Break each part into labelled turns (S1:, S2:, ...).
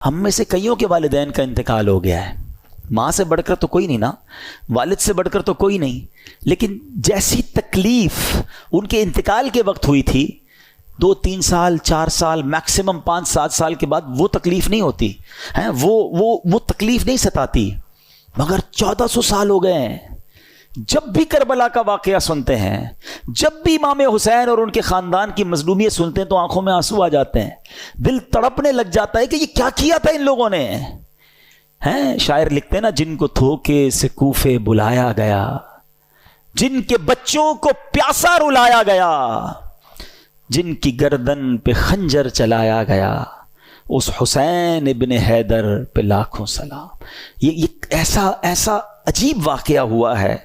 S1: ہم میں سے کئیوں کے والدین کا انتقال ہو گیا ہے. ماں سے بڑھ کر تو کوئی نہیں نا, والد سے بڑھ کر تو کوئی نہیں, لیکن جیسی تکلیف ان کے انتقال کے وقت ہوئی تھی 2-3 سال 4 سال میکسیمم 5-7 سال کے بعد وہ تکلیف نہیں ہوتی ہے, وہ تکلیف نہیں ستاتی. مگر 1400 سال ہو گئے ہیں. جب بھی کربلا کا واقعہ سنتے ہیں, جب بھی امام حسین اور ان کے خاندان کی مظلومیت سنتے ہیں تو آنکھوں میں آنسو آ جاتے ہیں, دل تڑپنے لگ جاتا ہے کہ یہ کیا کیا تھا ان لوگوں نے. ہیں شاعر لکھتے ہیں نا, جن کو دھوکے سے کوفے بلایا گیا, جن کے بچوں کو پیاسا رلایا گیا, جن کی گردن پہ خنجر چلایا گیا, اس حسین ابن حیدر پہ لاکھوں سلام. یہ ایسا عجیب واقعہ ہوا ہے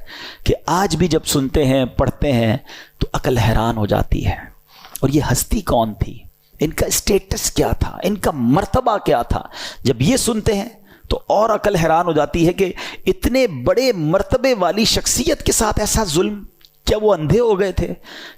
S1: کہ آج بھی جب سنتے ہیں پڑھتے ہیں تو عقل حیران ہو جاتی ہے. اور یہ ہستی کون تھی, ان کا اسٹیٹس کیا تھا, ان کا مرتبہ کیا تھا. جب یہ سنتے ہیں تو اور عقل حیران ہو جاتی ہے کہ اتنے بڑے مرتبے والی شخصیت کے ساتھ ایسا ظلم. کیا وہ اندھے ہو گئے تھے؟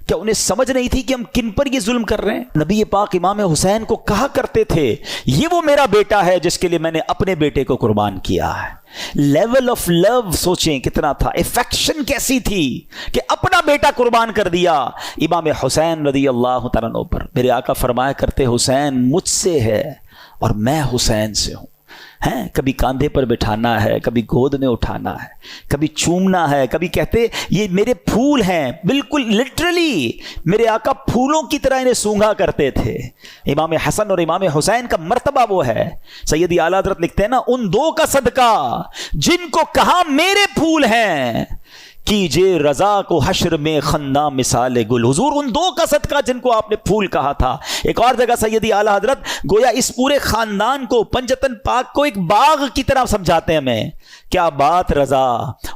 S1: کیا انہیں سمجھ نہیں تھی کہ ہم کن پر یہ ظلم کر رہے ہیں؟ نبی پاک امام حسین کو کہا کرتے تھے یہ وہ میرا بیٹا ہے جس کے لیے میں نے اپنے بیٹے کو قربان کیا ہے. لیول آف لو سوچیں کتنا تھا, افیکشن کیسی تھی کہ اپنا بیٹا قربان کر دیا امام حسین رضی اللہ تعالیٰ عنہ پر. میرے آقا فرمایا کرتے حسین مجھ سے ہے اور میں حسین سے ہوں. کبھی کاندھے پر بٹھانا ہے, کبھی گود میں اٹھانا ہے, کبھی چومنا ہے, کبھی کہتے یہ میرے پھول ہیں. بالکل لٹرلی میرے آقا پھولوں کی طرح انہیں سونگھا کرتے تھے. امام حسن اور امام حسین کا مرتبہ وہ ہے. سیدی اعلیٰ حضرت لکھتے ہیں نا, ان دو کا صدقہ جن کو کہا میرے پھول ہیں, کیجئے رضا کو حشر میں خنداں مثال گل. حضور ان دو کا صدقہ جن کو آپ نے پھول کہا تھا. ایک اور جگہ سیدی اعلیٰ حضرت گویا اس پورے خاندان کو, پنجتن پاک کو ایک باغ کی طرح سمجھاتے ہیں ہمیں. کیا بات رضا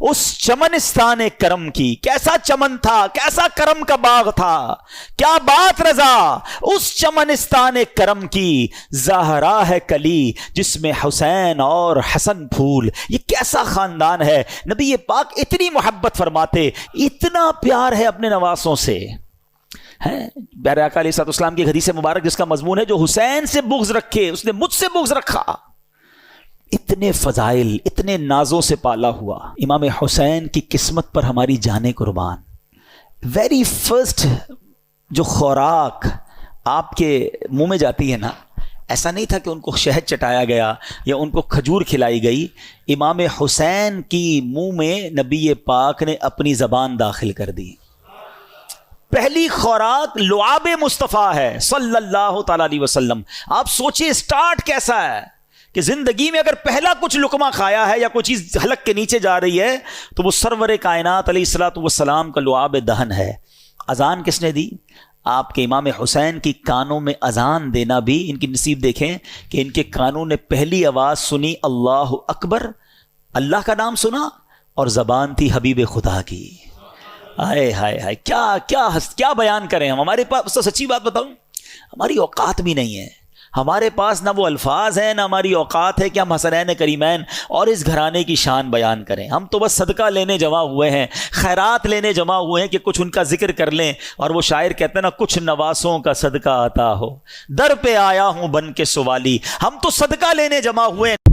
S1: اس چمنستان کرم کی, کیسا چمن تھا, کیسا کرم کا باغ تھا. کیا بات رضا اس چمنستان کرم کی, زہرا ہے کلی جس میں حسین اور حسن پھول. یہ کیسا خاندان ہے. نبی پاک اتنی محبت فرماتے, اتنا پیار ہے اپنے نواسوں سے. پیارے آقا علیہ الصلوۃ والسلام کی حدیث مبارک جس کا مضمون ہے جو حسین سے بغض رکھے اس نے مجھ سے بغض رکھا. اتنے فضائل, اتنے نازوں سے پالا ہوا امام حسین کی قسمت پر ہماری جانیں قربان. ویری فرسٹ جو خوراک آپ کے منہ میں جاتی ہے نا, ایسا نہیں تھا کہ ان کو شہد چٹایا گیا یا ان کو کھجور کھلائی گئی. امام حسین کی منہ میں نبی پاک نے اپنی زبان داخل کر دی. پہلی خوراک لعاب مصطفیٰ ہے صلی اللہ تعالی علیہ وسلم. آپ سوچئے سٹارٹ کیسا ہے کہ زندگی میں اگر پہلا کچھ لقمہ کھایا ہے یا کوئی چیز حلق کے نیچے جا رہی ہے تو وہ سرور کائنات علیہ الصلوۃ والسلام کا لعاب دہن ہے. اذان کس نے دی؟ آپ کے امام حسین کی کانوں میں اذان دینا بھی ان کی نصیب. دیکھیں کہ ان کے کانوں نے پہلی آواز سنی اللہ اکبر, اللہ کا نام سنا, اور زبان تھی حبیب خدا کی. ہائے ہائے ہائے, کیا بیان کریں ہم. ہمارے پاس تو سچی بات بتاؤں, ہماری اوقات بھی نہیں ہے. ہمارے پاس نہ وہ الفاظ ہیں نہ ہماری اوقات ہے کہ ہم حسنین کریمین اور اس گھرانے کی شان بیان کریں. ہم تو بس صدقہ لینے جمع ہوئے ہیں, خیرات لینے جمع ہوئے ہیں کہ کچھ ان کا ذکر کر لیں. اور وہ شاعر کہتے ہیں نا, کچھ نواسوں کا صدقہ عطا ہو, در پہ آیا ہوں بن کے سوالی. ہم تو صدقہ لینے جمع ہوئے ہیں.